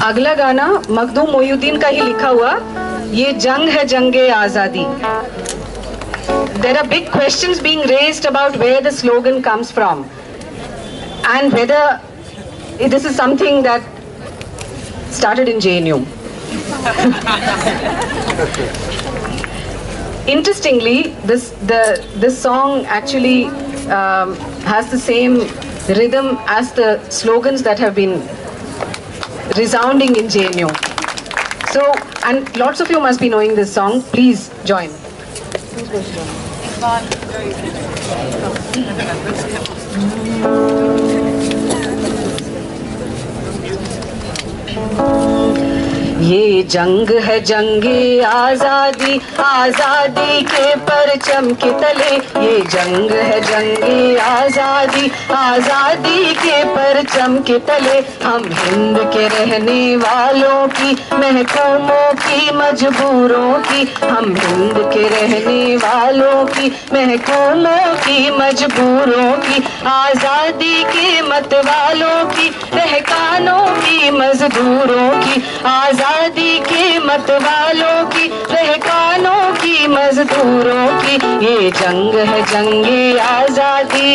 अगला गाना मखदूम मोइनुद्दीन का ही लिखा हुआ, ये जंग है जंगे आजादी. There are big questions being raised about where the slogan comes from and whether this is something that started in JNU. Interestingly, this song actually has the same rhythm as the slogans that have been resounding in JNU. So, and lots of you must be knowing this song. Please join. ये जंग है जंगे आजादी, आजादी के परचम के तले. ये जंग है जंगे आजादी, आजादी के परचम के तले. हम हिंद के रहने वालों की, महकूमों की, मजबूरों की. हम हिंद के रहने वालों की, महकूमों की, मजबूरों की. आजादी के मत वालों की, रहकानों की, मजदूरों की. आजादी के मत वालों की, रहकानों की, मजदूरों की. ये जंग है जंगे आजादी.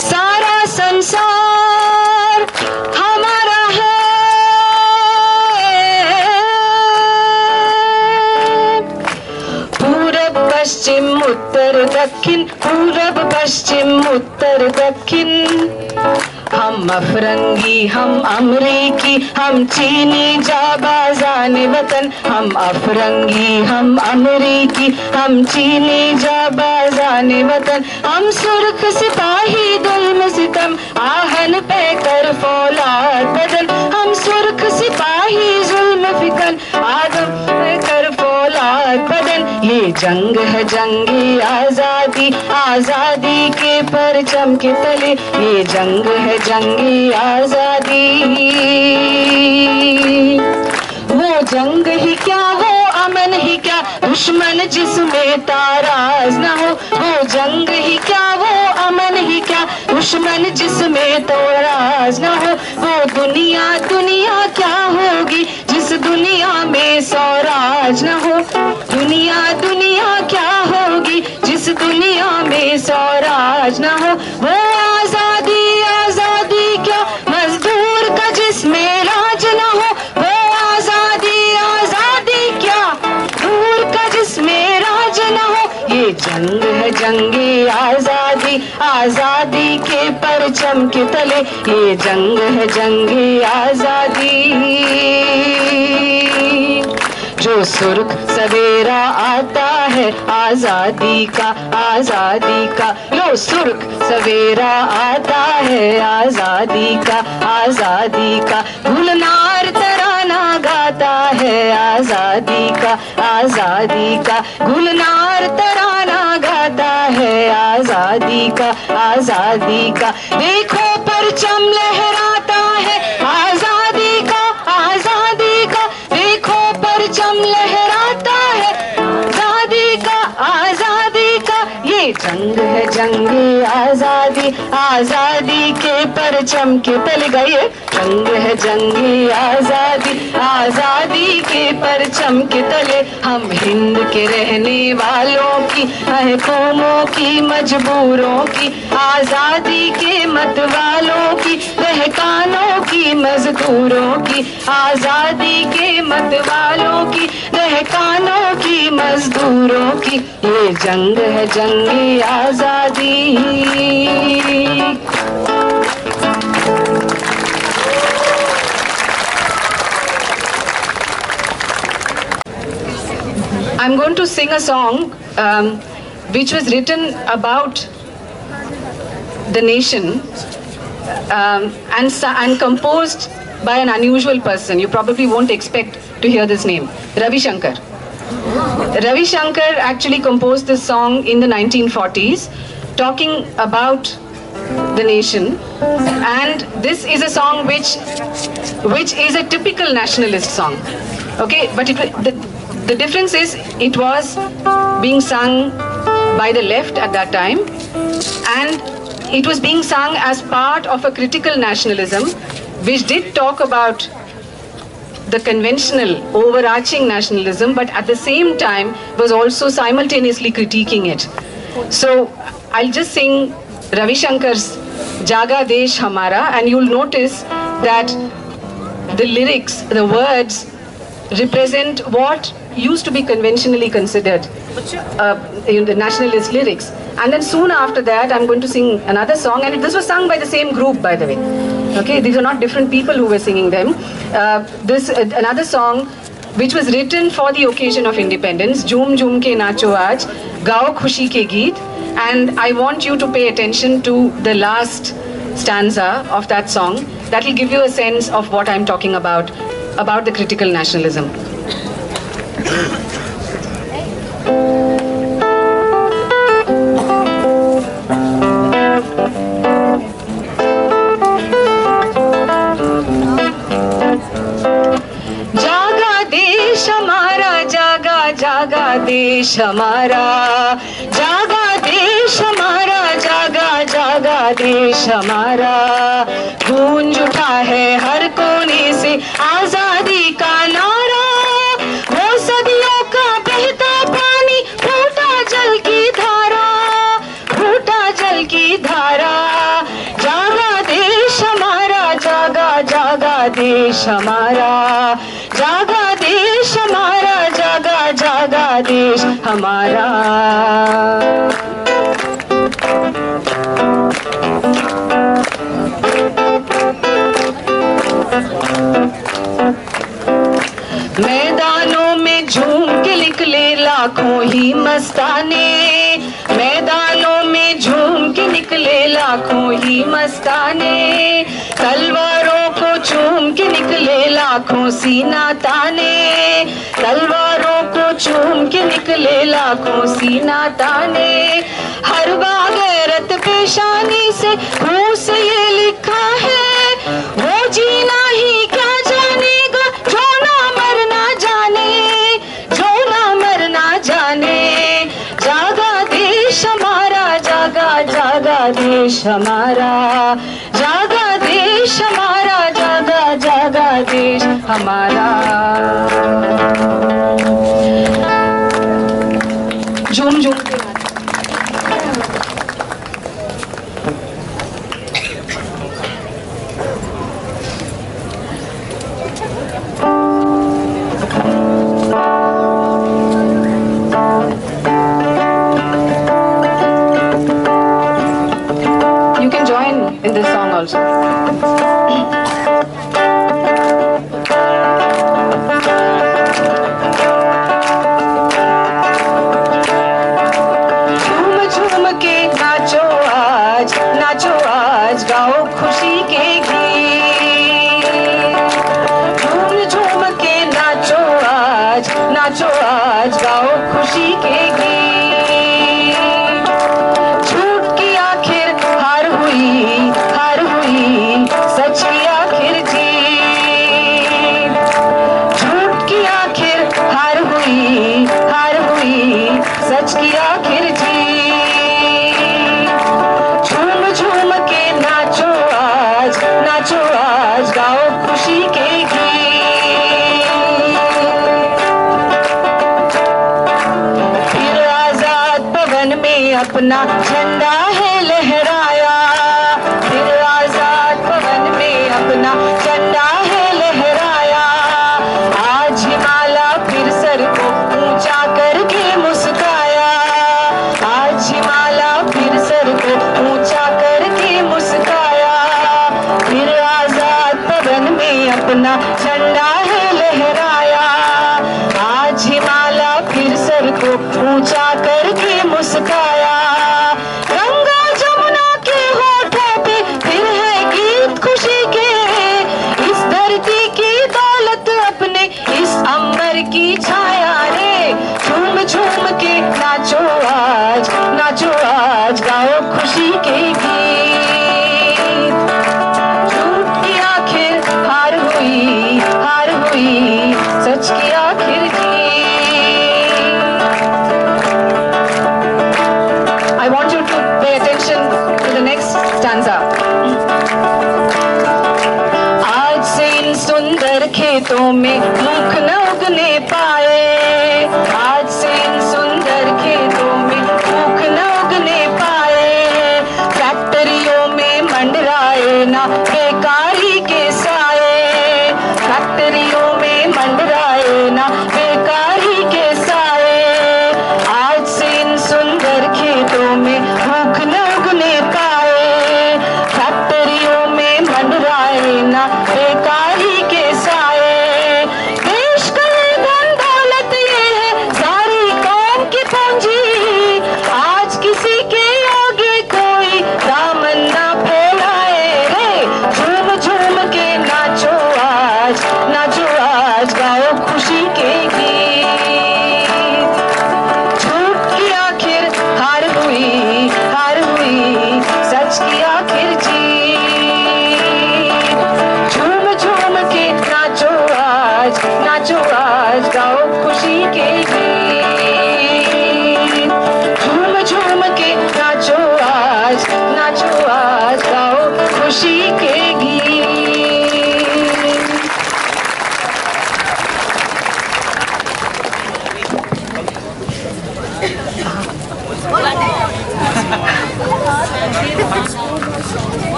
सारा संसार हमारा है, पूरब पश्चिम उत्तर दक्षिण, पूरब पश्चिम उत्तर दक्षिण. हम अफरंगी, हम अमरीकी, हम चीनी जाबाजान वतन. हम अफरंगी, हम अमरीकी, हम चीनी जाबाजान वतन. हम सुर्ख सिपाही दुल्म सितम, आहन पे कर फौलाद बदन. हम सुर्ख सिपाही जुल्म फिकन, आदम पे कर फौलाद बदन. ये जंग है जंगे आजादी, आजादी के परचम के तले. ये जंग है जंगे आजादी. वो जंग ही क्या, वो अमन ही क्या, दुश्मन जिसमें ताराज न हो. वो जंग ही क्या, वो अमन ही क्या, दुश्मन जिसमें ताराज न हो. वो दुनिया दुनिया क्या होगी, जिस दुनिया में स्वराज न हो. दुनिया दुनिया क्या होगी, जिस दुनिया में स्वराज न हो. वो आजादी आजादी क्या, मजदूर का जिसमें राज न हो. वो आजादी आजादी क्या, दूर का जिसमें राज न हो. ये जंग है जंगे आजादी, आजादी के परचम के तले. ये जंग है जंगे आजादी. जो सुर्ख सवेरा आता है आजादी का, आजादी का. जो सुर्ख सवेरा आता है आजादी का, आजादी का. गुलनार तराना गाता है आजादी का, आजादी का. गुलनार तराना गाता है आजादी का, आजादी का. देखो परचम लहराता है आजादी का, आजादी का. देखो परचम लहराता है आजादी का, आजादी का. ये जंग है जंगे आजादी, आजादी के परचम के तले. गए जंग है जंगे आजादी, आजादी के परचम के तले. हम हिंद के रहने वालों की, महकूमों की, मजबूरों की. आजादी के मत वालों की, रहकानों की, मजदूरों की. आजादी के मत वालों की, रहकानों की, मजदूरों की. ये जंग है जंगे आजादी. I'm going to sing a song which was written about the nation and composed by an unusual person. You probably won't expect to hear this name, Ravi Shankar. Ravi Shankar actually composed this song in the 1940s, talking about the nation, and this is a song which is a typical nationalist song. Okay, but the difference is it was being sung by the left at that time, and it was being sung as part of a critical nationalism, which did talk about the conventional overarching nationalism, but at the same time was also simultaneously critiquing it. So I'll just sing Ravi Shankar's Jaga Desh Hamara, and you'll notice that the lyrics, the words, represent what used to be conventionally considered the nationalist lyrics. And then soon after that, I'm going to sing another song, and this was sung by the same group, by the way. Okay, these are not different people who were singing them. Another song which was written for the occasion of independence, Jhoom Jhoom Ke Nacho Aaj, Gao Khushi Ke Geet. And I want you to pay attention to the last stanza of that song. That will give you a sense of what I'm talking about the critical nationalism. जागा देश हमारा, जागा देश हमारा, जागा जागा देश हमारा, गूंज उठा है हर कोने से आजादी का नारा, वो सदियों का बहता पानी, फूटा जल की धारा, फूटा जल की धारा, जागा देश हमारा, जागा जागा देश हमारा, जागा देश हमारा, जागा जागा देश हमारा। मैदानों में झूम के निकले लाखों ही मस्ताने, मैदानों में झूम के निकले लाखों ही मस्ताने, तलवारों को चूम के निकले लाखों सीना ताने, तलवारों को चूम के निकले लाखों सीना ताने, हर बागैरत पेशानी से खून से ये लिखा है, वो जीना ही क्या जानेगा जो ना मरना जाने, जो ना मरना जाने, जागा देश हमारा, जागा जागा देश हमारा, जागा देश हमारा, जागा जागा देश हमारा। झूम झूम के You can join in this song also. नाचो आज गाओ खुशी के गीत, झूम झूम के नाचो आज गाओ खुशी के गीत, झूठ की आखिर हार हुई सच की आखिर जीत, झूठ की आखिर हार हुई सच की आखिर जीत, नाचो आज गाओ खुशी के गीत, फिर आजाद पवन में अपना झंडा है लहराया, फिर आजाद पवन में अपना झंडा है लहराया, आज हिमालय फिर सर को ऊंचा करके मुस्काया, आज हिमालय फिर सर को ऊंचा करके मुस्काया, फिर आजाद पवन में अपना झंडा है लहराया, आज हिमालय फिर सर को ऊंचा करके मुस्काया, गंगा जमुना के होठों पे फिर है गीत खुशी के, इस धरती की दौलत अपने इस अंबर की छाया रे, झूम झूम के नाचो आज गाओ खुशी के गीत, हार हुई सच की आखिर जीत, खेतों में मूंग न उगने पाए, आज से इन सुंदर खेतों में मूंग न उगने पाए। फैक्ट्रियों में मंडराए ना बेकारी के साए, फैक्ट्रियों में मंडराए ना बेकारी के साए। आज से इन सुंदर खेतों में मूंग न उगने पाए, फैक्ट्रियों में मंडराए ना बेकारी के साए। देश का धन दौलत ये है सारी कौम की पूंजी, आज किसी के आगे कोई दामन ना फैलाए रे। झूम झूम के नाचो आज, नाचो आज, गाओ खुशी के गीत। झूठ की आखिर हार हुई, हार हुई, सच की आखिर जीत। झूम झूम के नाचो आज, नाचो आज, गाओ खुशी के गीत। झूम झूम के नाचो आज, नाचो आज, गाओ खुशी के गीत।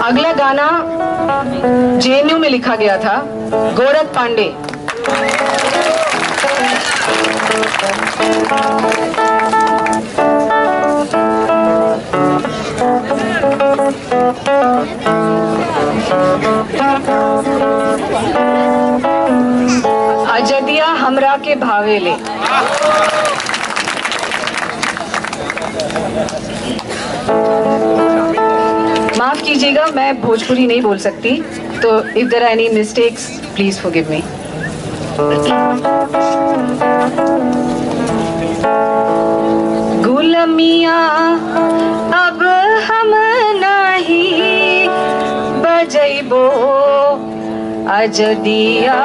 अगला गाना जेएनयू में लिखा गया था, गोरख पांडे। अजदिया हमरा के भावेले। माफ कीजिएगा, मैं भोजपुरी नहीं बोल सकती, तो if there are any mistakes please forgive me. गुलामिया अब हम नहीं बजैबो, अजदिया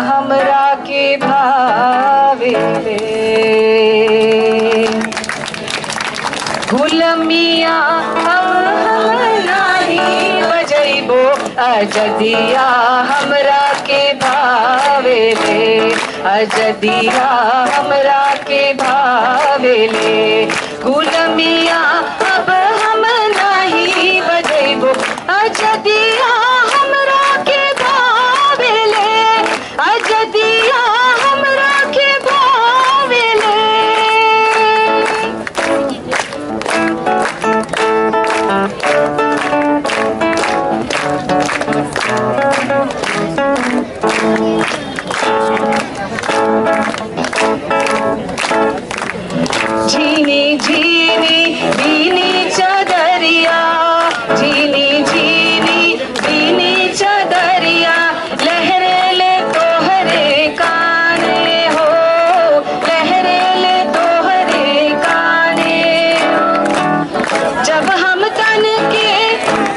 हमरा के भावेले। गुलामिया अब हम नहीं बजैबो, अजदिया हमरा के भावेले, अजदिया हमरा के भावेले। गुलामिया अब हम नहीं बजैबो, अजदिया हमरा के भावेले, अजदिया हमरा के भावेले। झीनी झीनी बीनी चदरिया, झीनी झीनी बीनी चदरिया, लहरे ले तोहरे काने हो, लहरे ले तोहरे काने। जब हम तन के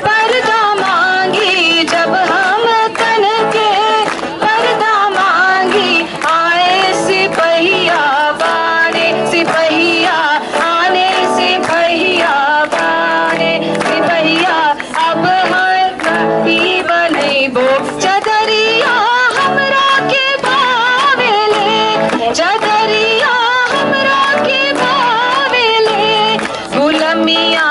पर्दा मांगी, जब हम तन के पर्दा मांगी, आए सिपहिया बाने, सिपहिया आने, सिपहिया बाने, सिपहिया अब ही बनैबो, चदरिया हमरा के भावेले, चदरिया हमरा के भावेले। गुलामिया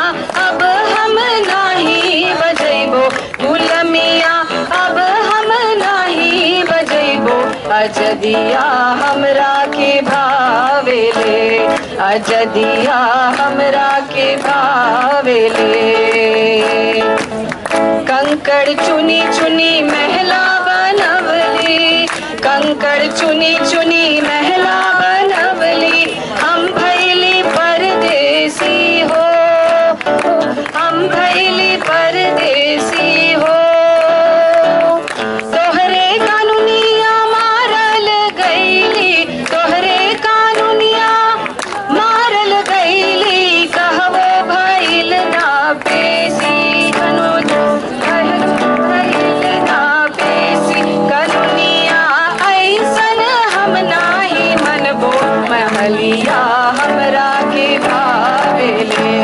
अब हम नहीं बजैबो, गुलामिया अब हम नहीं बजैबो, अजदिया हमरा के भावेले, अजदिया हमरा के भावेले। कंकड़ चुनी चुनी महला बनवली, कंकड़ चुनी चुनी महला बनवली, हम भैली परदेसी हो, हम भैली परदेसी हो। तोहरे कानूनिया मारल गईली, तोहरे कानूनिया मारल गईली, कहवो भइल ना बेसी, भइल ना बेसी। कानूनिया ऐसन हम नाही मनबो, महलिया हमरा के भावेले,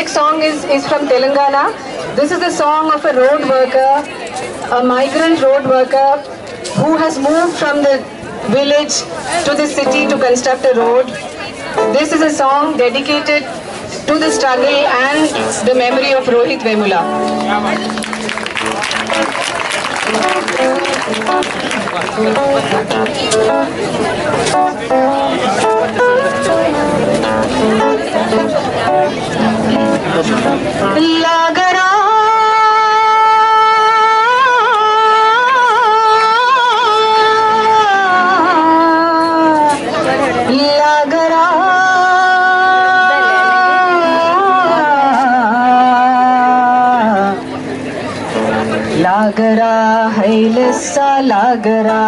next song is from Telangana. This is the song of a road worker, a migrant road worker who has moved from the village to the city to construct a road. This is a song dedicated to the struggle and the memory of Rohit Vemula. Lagara लागरा है लस्सा लागरा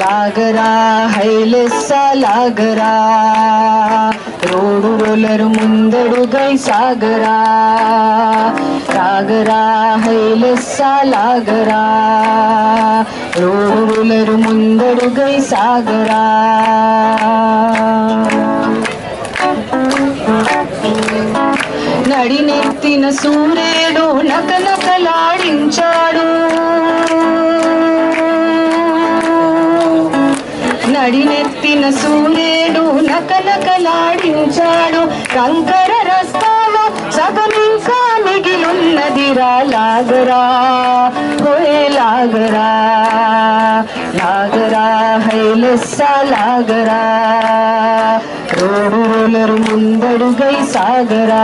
लागरा है लस्सा लागरा road roller मुंदड़ु गई सागरा लागरा है लस्सा लागरा road roller मुंदड़ु गई सागरा నడినెత్తిన సూర్యుడు నకనకలాడించాడు నడినెత్తిన సూర్యుడు నకనకలాడించాడు కంకర రస్తాలో సగమింకా మిగిలున్నదిరా లాగరా హోయే లాగరా लागरा है लस्सा लागरा रोड रोलर मुंदड़ गई सागरा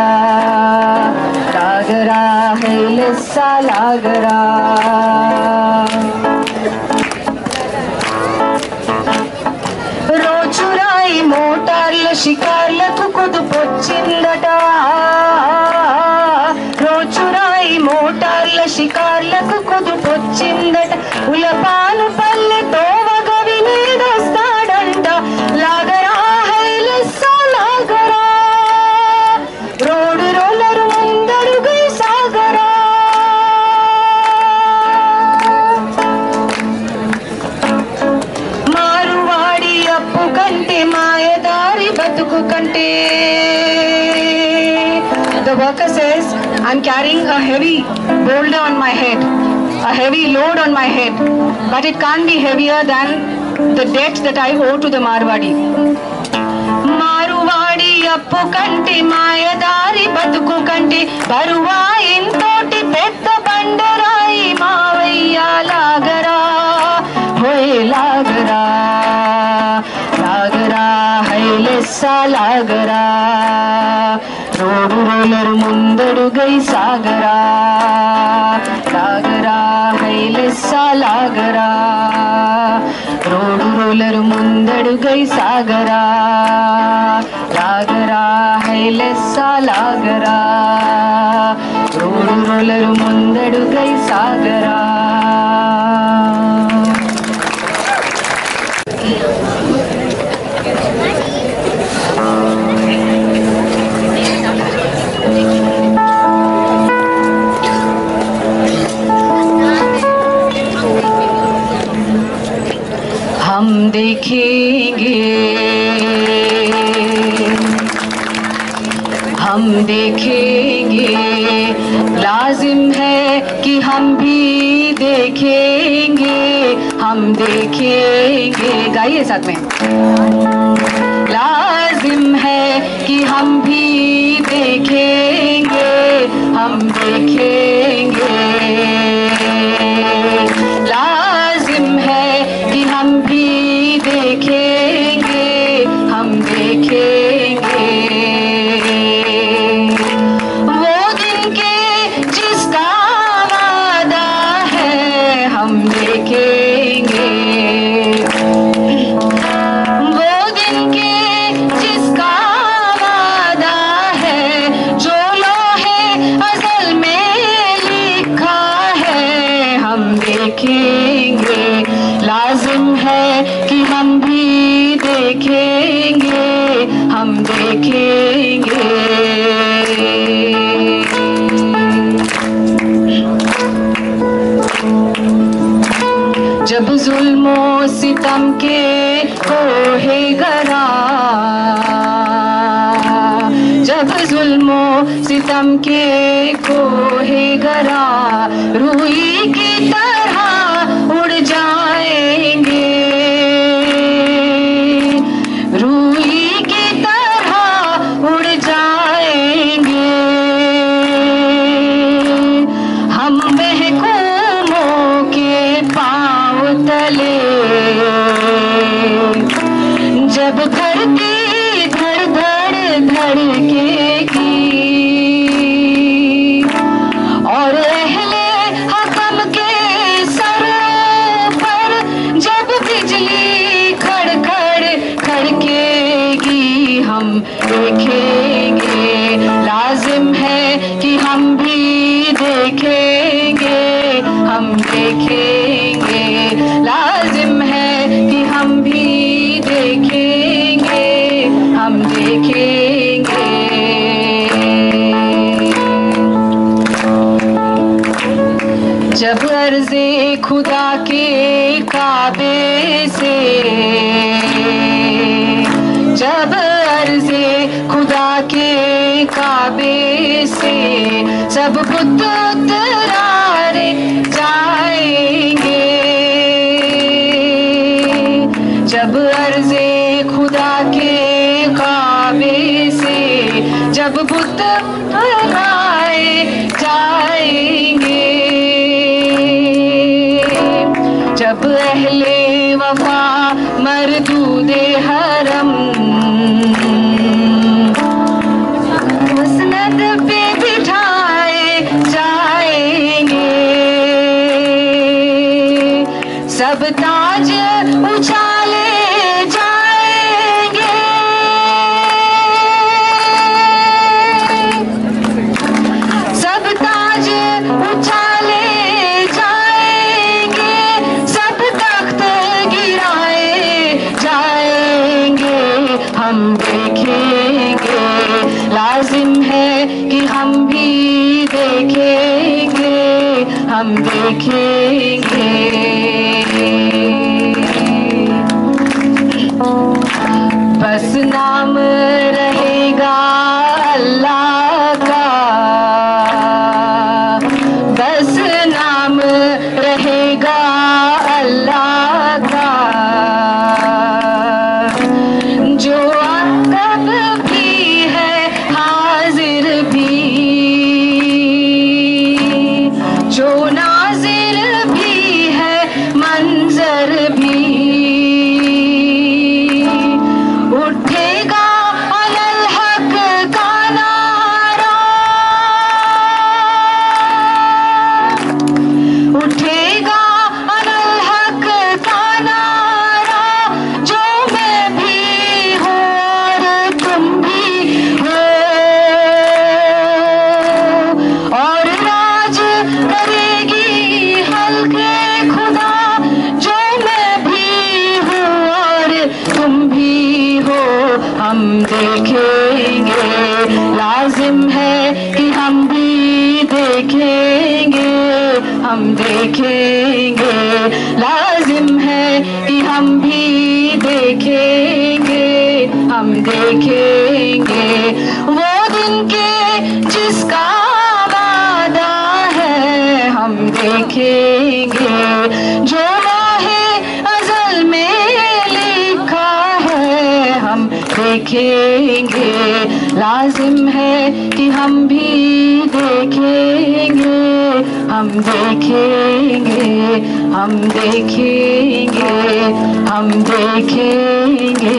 लागरा है लस्सा लागरा रोचुराई मोटार्ल शिकारలకు కుదుపొచ్చిందట రోచురాయి మోటార్ల షికార్లకు కుదుపొచ్చిందట ఉలపాలు పల్లె తోవగ వినేదొస్తాడంట లాగరా హై లస్సా లాగరా రోడ్ రోలరు ముందడుగై సాగరా మారువాడి అప్పు కంటే మాయదారి బతుకు కంటే. The worker says, I'm carrying a heavy boulder on my head, a heavy load on my head, but it can't be heavier than the debt that I owe to the Marwadi. Marwadi appu kante mayadari batuku kante baruva intoti pedda bandarai mavayya lagara hoye lagara lagara hai lessa lagara road roller मुंदड़ गई सागरा लागरा है लस्सा लागरा road roller मुंदड़ गई सागरा लागरा है लस्सा लागरा road roller मुंदड़ गई सागरा. हम देखेंगे लाजिम है कि हम भी देखेंगे हम देखेंगे गाइए साथ में लाजिम है कि हम भी देखेंगे हम देखेंगे लाजिम है कि हम भी देखेंगे हम देखेंगे वो दिन के जिसका वादा है हम देखेंगे वो दिन के जिसका वादा है जो लोहे अज़ल में लिखा है हम देखेंगे लाजिम है कि हम भी देखेंगे हम देखेंगे जब जुल्मों सितम के कोहे जब जुल्मो सितम के कोहे गरा रूई की तरह उड़ जाएंगे, रूई की तरह उड़ जाएंगे। हम महकूमों के पाँव तले जब धरती धड़ धड़ धड़केगी और अहले हकम के सरों पर जब बिजली खड़खड़ खड़केगी, हम देखेंगे। लाजिम है कि हम भी देखेंगे, हम देखेंगे। लाजिम है कि हम भी देखेंगे, हम देखेंगे। जब अर्ज़े खुदा के काबे से, जब अर्ज़े खुदा के काबे से सब बुत उतरारे जाएंगे, जब अर्ज़े खुदा के काबे से जब बुत उतराए जाएंगे, जब अहले वफा मरदूदे हरम मसनद पे बिठाए जाएंगे, सब ताज उछाले जाएंगे, सब ताज उछाले जाएंगे, सब तख्त गिराए जाएंगे। हम देखेंगे, लाजिम है कि हम भी देखेंगे, हम देखेंगे। बस नाम रहेगा अल्लाह का, बस नाम रहेगा अल्लाह का, जो अक़ब भी है हाजिर भी, जो नाज़िर भी है मंजर भी, उठेगा अलल हक का नारा, उठेगा अलल हक का नारा, जो मैं भी हूँ और तुम भी हो, और राज करेगी हल्के खुदा, जो मैं भी हूँ और तुम भी हो। हम देखेंगे, लाजिम है कि हम भी देखेंगे, हम देखेंगे। लाजिम है कि हम भी देखेंगे, हम देखेंगे। वो दिन के जिसका वादा है हम देखेंगे, जो राहे अज़ल में लिखा है हम देखेंगे। लाजिम है कि हम भी देखेंगे, हम देखेंगे, हम देखेंगे, हम देखेंगे।